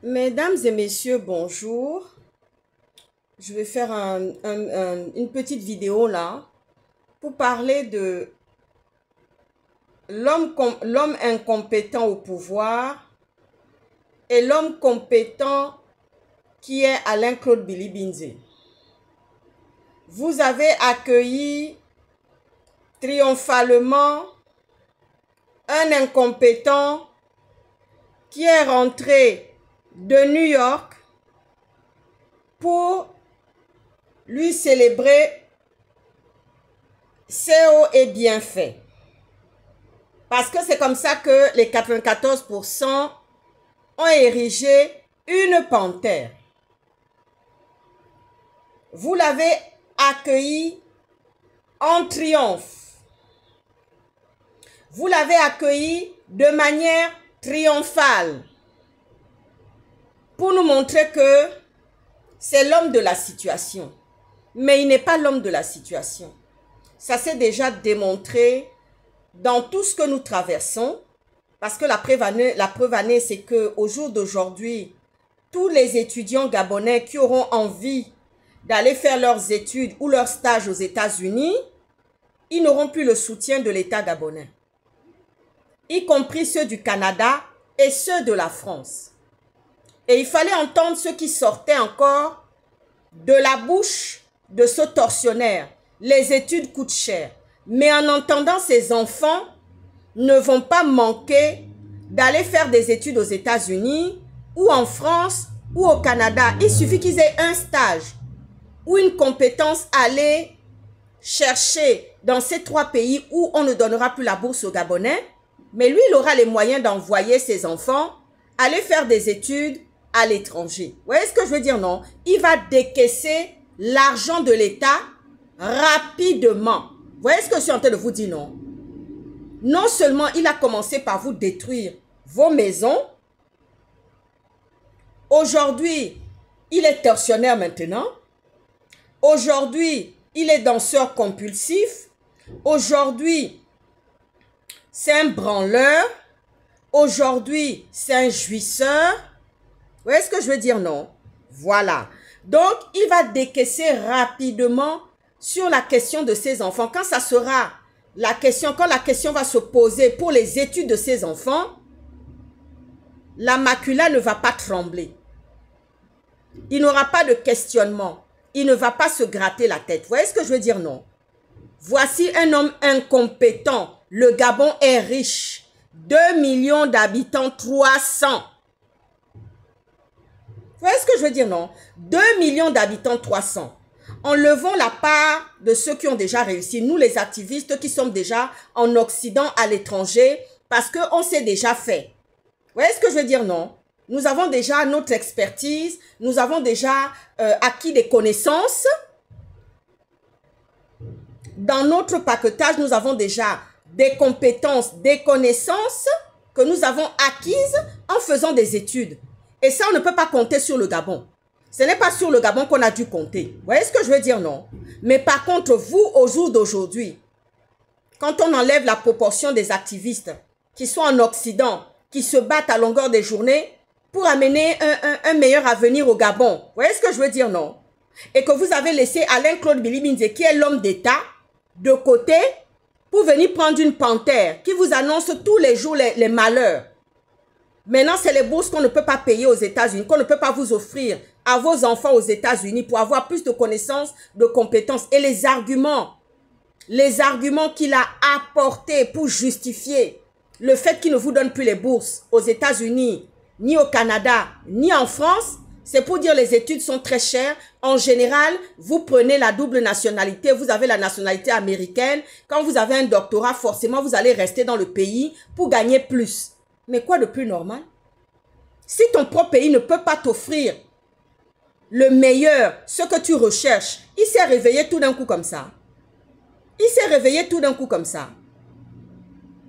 Mesdames et messieurs, bonjour. Je vais faire une petite vidéo là pour parler de l'homme incompétent au pouvoir et l'homme compétent qui est Alain-Claude Bilibinze. Vous avez accueilli triomphalement un incompétent qui est rentré de New York pour lui célébrer ses hauts et bienfaits. Parce que c'est comme ça que les 94% ont érigé une panthère. Vous l'avez accueilli en triomphe. Vous l'avez accueilli de manière triomphale pour nous montrer que c'est l'homme de la situation. Mais il n'est pas l'homme de la situation. Ça s'est déjà démontré dans tout ce que nous traversons. Parce que la preuve année, c'est qu'au jour d'aujourd'hui, tous les étudiants gabonais qui auront envie d'aller faire leurs études ou leurs stages aux États-Unis, ils n'auront plus le soutien de l'État gabonais. Y compris ceux du Canada et ceux de la France. Et il fallait entendre ceux qui sortaient encore de la bouche de ce tortionnaire. Les études coûtent cher. Mais en entendant ces enfants ne vont pas manquer d'aller faire des études aux États-Unis ou en France ou au Canada. Il suffit qu'ils aient un stage ou une compétence à aller chercher dans ces trois pays où on ne donnera plus la bourse aux Gabonais. Mais lui, il aura les moyens d'envoyer ses enfants aller faire des études à l'étranger. Vous voyez ce que je veux dire, non? Il va décaisser l'argent de l'État rapidement. Vous voyez ce que je suis en train de vous dire, non? Non seulement il a commencé par vous détruire vos maisons, aujourd'hui, il est tortionnaire maintenant. Aujourd'hui, il est danseur compulsif. Aujourd'hui, c'est un branleur. Aujourd'hui, c'est un jouisseur. Vous voyez ce que je veux dire, non? Voilà. Donc, il va décaisser rapidement sur la question de ses enfants. Quand ça sera la question, quand la question va se poser pour les études de ses enfants, la macula ne va pas trembler. Il n'aura pas de questionnement. Il ne va pas se gratter la tête. Vous voyez ce que je veux dire, non? Voici un homme incompétent. Le Gabon est riche. 2 millions d'habitants, 300. Vous voyez ce que je veux dire, non? 2 millions d'habitants, 300. Enlevons la part de ceux qui ont déjà réussi. Nous, les activistes qui sommes déjà en Occident, à l'étranger, parce qu'on s'est déjà fait. Vous voyez ce que je veux dire, non? Nous avons déjà notre expertise. Nous avons déjà acquis des connaissances. Dans notre paquetage, nous avons déjà des compétences, des connaissances que nous avons acquises en faisant des études. Et ça, on ne peut pas compter sur le Gabon. Ce n'est pas sur le Gabon qu'on a dû compter. Vous voyez ce que je veux dire, non? Mais par contre, vous, au jour d'aujourd'hui, quand on enlève la proportion des activistes qui sont en Occident, qui se battent à longueur des journées pour amener un meilleur avenir au Gabon. Vous voyez ce que je veux dire, non? Et que vous avez laissé Alain-Claude Bilibinze, qui est l'homme d'État, de côté pour venir prendre une panthère qui vous annonce tous les jours les malheurs. Maintenant, c'est les bourses qu'on ne peut pas payer aux États-Unis, qu'on ne peut pas vous offrir à vos enfants aux États-Unis pour avoir plus de connaissances, de compétences. Et les arguments qu'il a apportés pour justifier le fait qu'il ne vous donne plus les bourses aux États-Unis, ni au Canada, ni en France, c'est pour dire les études sont très chères. En général, vous prenez la double nationalité, vous avez la nationalité américaine. Quand vous avez un doctorat, forcément, vous allez rester dans le pays pour gagner plus. Mais quoi de plus normal? Si ton propre pays ne peut pas t'offrir le meilleur, ce que tu recherches, il s'est réveillé tout d'un coup comme ça. Il s'est réveillé tout d'un coup comme ça.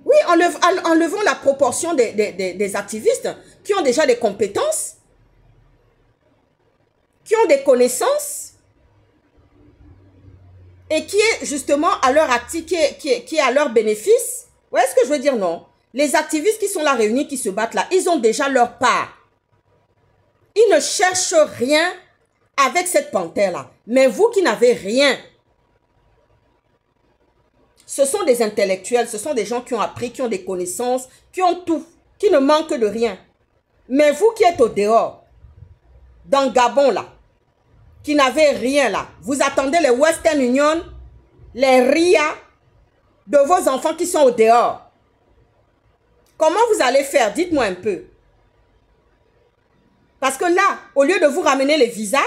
Oui, enlevons la proportion des activistes qui ont déjà des compétences, qui ont des connaissances et qui est justement à leur actif, qui est à leur bénéfice. Vous voyez ce que je veux dire, non? Les activistes qui sont là réunis, qui se battent là, ils ont déjà leur part. Ils ne cherchent rien avec cette panthère-là. Mais vous qui n'avez rien, ce sont des intellectuels, ce sont des gens qui ont appris, qui ont des connaissances, qui ont tout, qui ne manquent de rien. Mais vous qui êtes au dehors, dans Gabon là, qui n'avez rien là, vous attendez les Western Union, les RIA de vos enfants qui sont au dehors. Comment vous allez faire? Dites-moi un peu. Parce que là, au lieu de vous ramener les visas,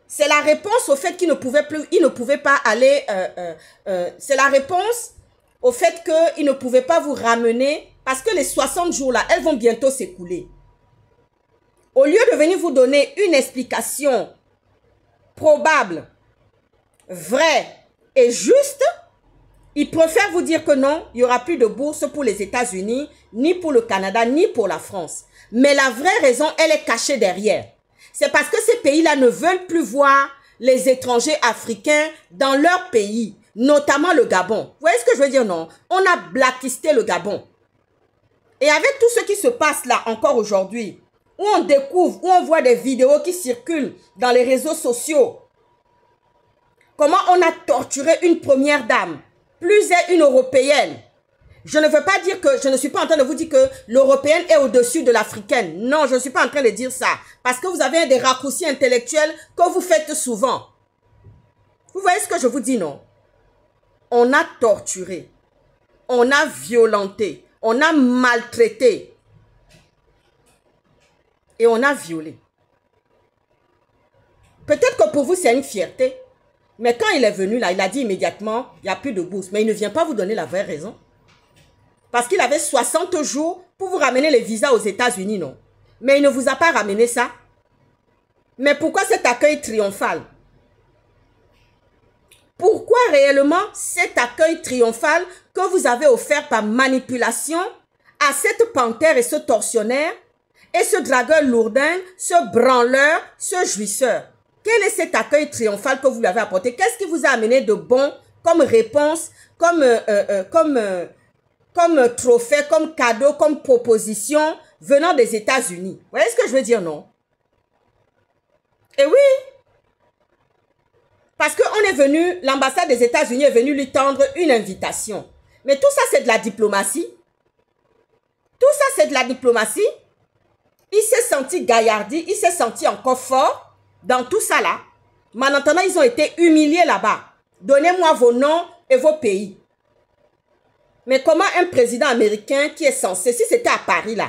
c'est la réponse au fait qu'ils ne pouvaient plus, ils ne pouvaient pas aller, c'est la réponse au fait qu'ils ne pouvaient pas vous ramener parce que les 60 jours là, elles vont bientôt s'écouler. Au lieu de venir vous donner une explication probable, vraie et juste, ils préfèrent vous dire que non, il n'y aura plus de bourse pour les États-Unis, ni pour le Canada, ni pour la France. Mais la vraie raison, elle est cachée derrière. C'est parce que ces pays-là ne veulent plus voir les étrangers africains dans leur pays, notamment le Gabon. Vous voyez ce que je veux dire, non? On a blacklisté le Gabon. Et avec tout ce qui se passe là encore aujourd'hui, où on découvre, où on voit des vidéos qui circulent dans les réseaux sociaux, comment on a torturé une première dame, plus est une européenne. Je ne veux pas dire que, je ne suis pas en train de vous dire que l'européenne est au-dessus de l'africaine. Non, je ne suis pas en train de dire ça. Parce que vous avez des raccourcis intellectuels que vous faites souvent. Vous voyez ce que je vous dis, non? On a torturé. On a violenté. On a maltraité. Et on a violé. Peut-être que pour vous, c'est une fierté. Mais quand il est venu là, il a dit immédiatement, il n'y a plus de bourse. Mais il ne vient pas vous donner la vraie raison. Parce qu'il avait 60 jours pour vous ramener les visas aux États-Unis, non? Mais il ne vous a pas ramené ça. Mais pourquoi cet accueil triomphal? Pourquoi réellement cet accueil triomphal que vous avez offert par manipulation à cette panthère et ce tortionnaire et ce dragueur lourdin, ce branleur, ce jouisseur? Quel est cet accueil triomphal que vous lui avez apporté? Qu'est-ce qui vous a amené de bon comme réponse, comme trophée, comme cadeau, comme proposition venant des États-Unis? Vous voyez ce que je veux dire, non? Et oui. Parce qu'on est venu, l'ambassade des États-Unis est venue lui tendre une invitation. Mais tout ça, c'est de la diplomatie. Tout ça, c'est de la diplomatie. Il s'est senti gaillardi, il s'est senti encore fort dans tout ça là. Maintenant, ils ont été humiliés là-bas. Donnez-moi vos noms et vos pays. Mais comment un président américain qui est censé, si c'était à Paris là,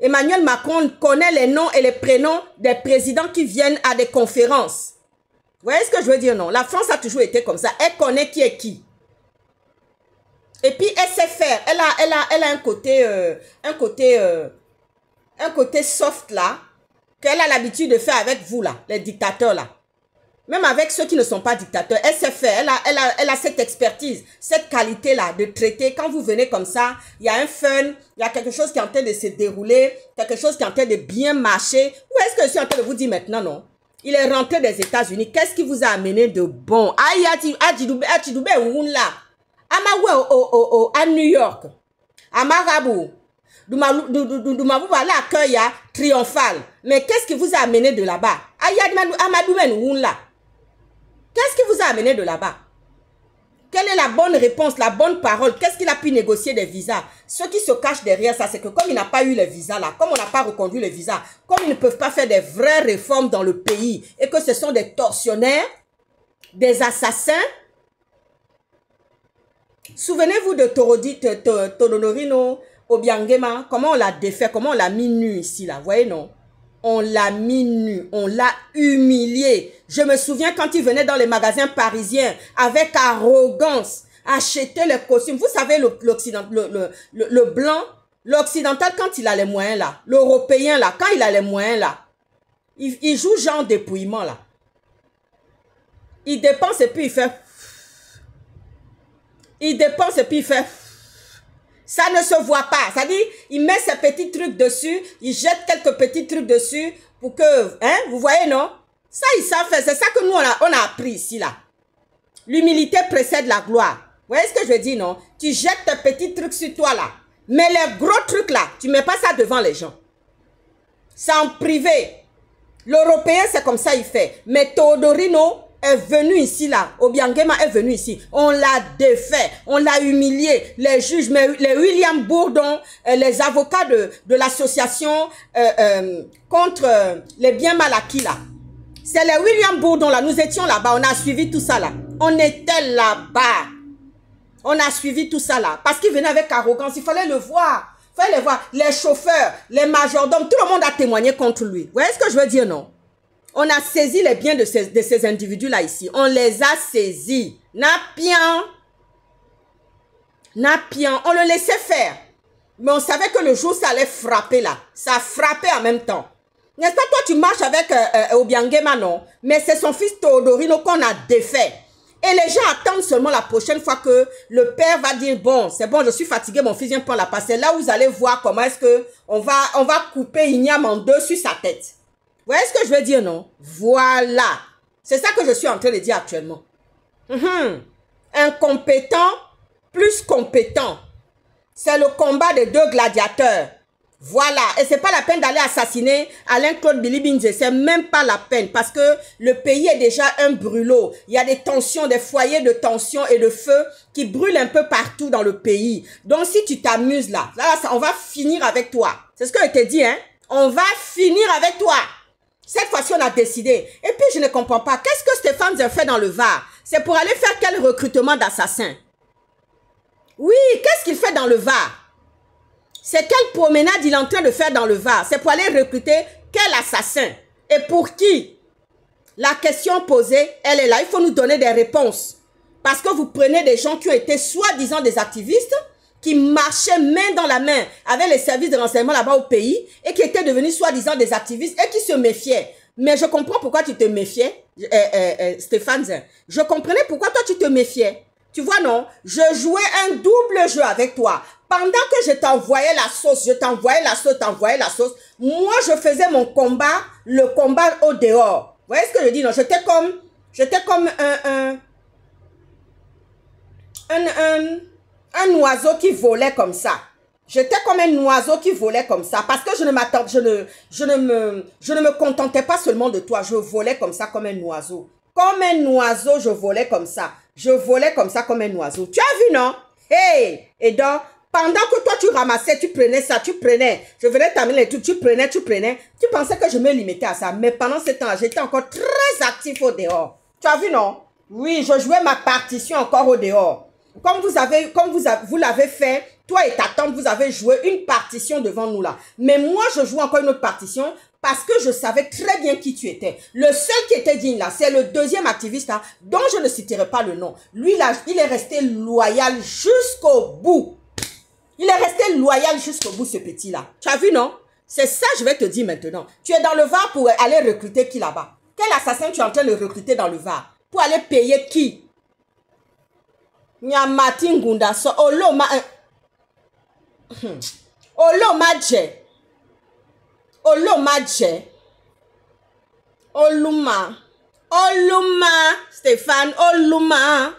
Emmanuel Macron connaît les noms et les prénoms des présidents qui viennent à des conférences. Vous voyez ce que je veux dire, non? La France a toujours été comme ça. Elle connaît qui est qui. Et puis, elle sait faire. Elle a un côté soft là, qu'elle a l'habitude de faire avec vous là, les dictateurs là. Même avec ceux qui ne sont pas dictateurs, elle sait faire. Elle a cette expertise, cette qualité là de traiter. Quand vous venez comme ça, il y a un fun, il y a quelque chose qui est en train de se dérouler, quelque chose qui est en train de bien marcher. Où est-ce que je suis en train de vous dire maintenant, non? Il est rentré des États-Unis. Qu'est-ce qui vous a amené de bon? Aïe, à New York. À Marabout. L'accueil triomphal. Mais qu'est-ce qui vous a amené de là-bas? Aïe, qu'est-ce qui vous a amené de là-bas? Quelle est la bonne réponse, la bonne parole? Qu'est-ce qu'il a pu négocier des visas? Ce qui se cache derrière ça, c'est que comme il n'a pas eu les visas là, comme on n'a pas reconduit les visas, comme ils ne peuvent pas faire des vraies réformes dans le pays et que ce sont des tortionnaires, des assassins. Souvenez-vous de Todonorino Obiangema, comment on l'a défait, comment on l'a mis nu ici là, vous voyez non? On l'a mis nu, on l'a humilié. Je me souviens quand il venait dans les magasins parisiens avec arrogance, acheter les costumes. Vous savez, le blanc, l'occidental, quand il a les moyens là, l'européen là, quand il a les moyens là, il joue genre dépouillement là. Il dépense et puis il fait... Il dépense et puis il fait... Ça ne se voit pas. Ça dit, il met ses petits trucs dessus, il jette quelques petits trucs dessus pour que, hein, vous voyez, non? Ça, ils savent faire. C'est ça que nous, on a appris ici, là. L'humilité précède la gloire. Vous voyez ce que je veux dire, non? Tu jettes tes petits trucs sur toi, là. Mais les gros trucs, là, tu ne mets pas ça devant les gens. C'est en privé. L'Européen, c'est comme ça, il fait. Mais Teodorino est venu ici, là. Obiangema est venu ici. On l'a défait. On l'a humilié. Les juges, les William Bourdon, les avocats de l'association contre les biens mal acquis, là. C'est les William Bourdon, là. Nous étions là-bas. On a suivi tout ça, là. On était là-bas. On a suivi tout ça, là. Parce qu'ils venaient avec arrogance. Il fallait le voir. Il fallait le voir. Les chauffeurs, les majordomes, tout le monde a témoigné contre lui. Vous voyez ce que je veux dire, non? On a saisi les biens de ces individus-là ici. On les a saisis. Napian. Napian. On le laissait faire. Mais on savait que le jour, ça allait frapper là. Ça frappait en même temps. N'est-ce pas, toi, tu marches avec Obiangema, non? Mais c'est son fils Teodorino qu'on a défait. Et les gens attendent seulement la prochaine fois que le père va dire, bon, c'est bon, je suis fatigué, mon fils vient prendre la passe. C'est là où vous allez voir comment est-ce que on va couper Ignam en deux sur sa tête. Vous voyez ce que je veux dire, non? Voilà. C'est ça que je suis en train de dire actuellement. Incompétent plus compétent. C'est le combat des deux gladiateurs. Voilà. Et c'est pas la peine d'aller assassiner Alain-Claude Bilibinze. C'est même pas la peine parce que le pays est déjà un brûlot. Il y a des tensions, des foyers de tension et de feu qui brûlent un peu partout dans le pays. Donc si tu t'amuses là, on va finir avec toi. C'est ce que je t'ai dit, hein. On va finir avec toi. Cette fois-ci, on a décidé. Et puis, je ne comprends pas. Qu'est-ce que Stéphane Zer fait dans le Var? C'est pour aller faire quel recrutement d'assassins? Oui, qu'est-ce qu'il fait dans le Var? C'est quelle promenade il est en train de faire dans le Var? C'est pour aller recruter quel assassin? Et pour qui? La question posée, elle est là. Il faut nous donner des réponses. Parce que vous prenez des gens qui ont été soi-disant des activistes, qui marchaient main dans la main avec les services de renseignement là-bas au pays et qui étaient devenus soi-disant des activistes et qui se méfiaient. Mais je comprends pourquoi tu te méfiais, Stéphane Zer. Je comprenais pourquoi toi tu te méfiais. Tu vois, non? Je jouais un double jeu avec toi. Pendant que je t'envoyais la sauce, moi je faisais mon combat, le combat au dehors. Vous voyez ce que je dis, non? J'étais comme un oiseau qui volait comme ça. J'étais comme un oiseau qui volait comme ça. Parce que je ne me contentais pas seulement de toi. Je volais comme ça comme un oiseau. Comme un oiseau, je volais comme ça. Je volais comme ça comme un oiseau. Tu as vu, non? Hey! Et donc, pendant que toi, tu ramassais, tu prenais ça, tu prenais. Je venais t'amener les trucs, tu prenais. Tu pensais que je me limitais à ça. Mais pendant ce temps, j'étais encore très actif au dehors. Tu as vu, non? Oui, je jouais ma partition encore au dehors. Comme vous l'avez fait, toi et ta tante, vous avez joué une partition devant nous là. Mais moi, je joue encore une autre partition parce que je savais très bien qui tu étais. Le seul qui était digne là, c'est le deuxième activiste là, dont je ne citerai pas le nom. Lui là, il est resté loyal jusqu'au bout. Il est resté loyal jusqu'au bout, ce petit là. Tu as vu, non? C'est ça, je vais te dire maintenant. Tu es dans le Var pour aller recruter qui là-bas? Quel assassin tu es en train de recruter dans le Var? Pour aller payer qui? Nyamati Ngunda so Oloma Oluma Stéphane Oluma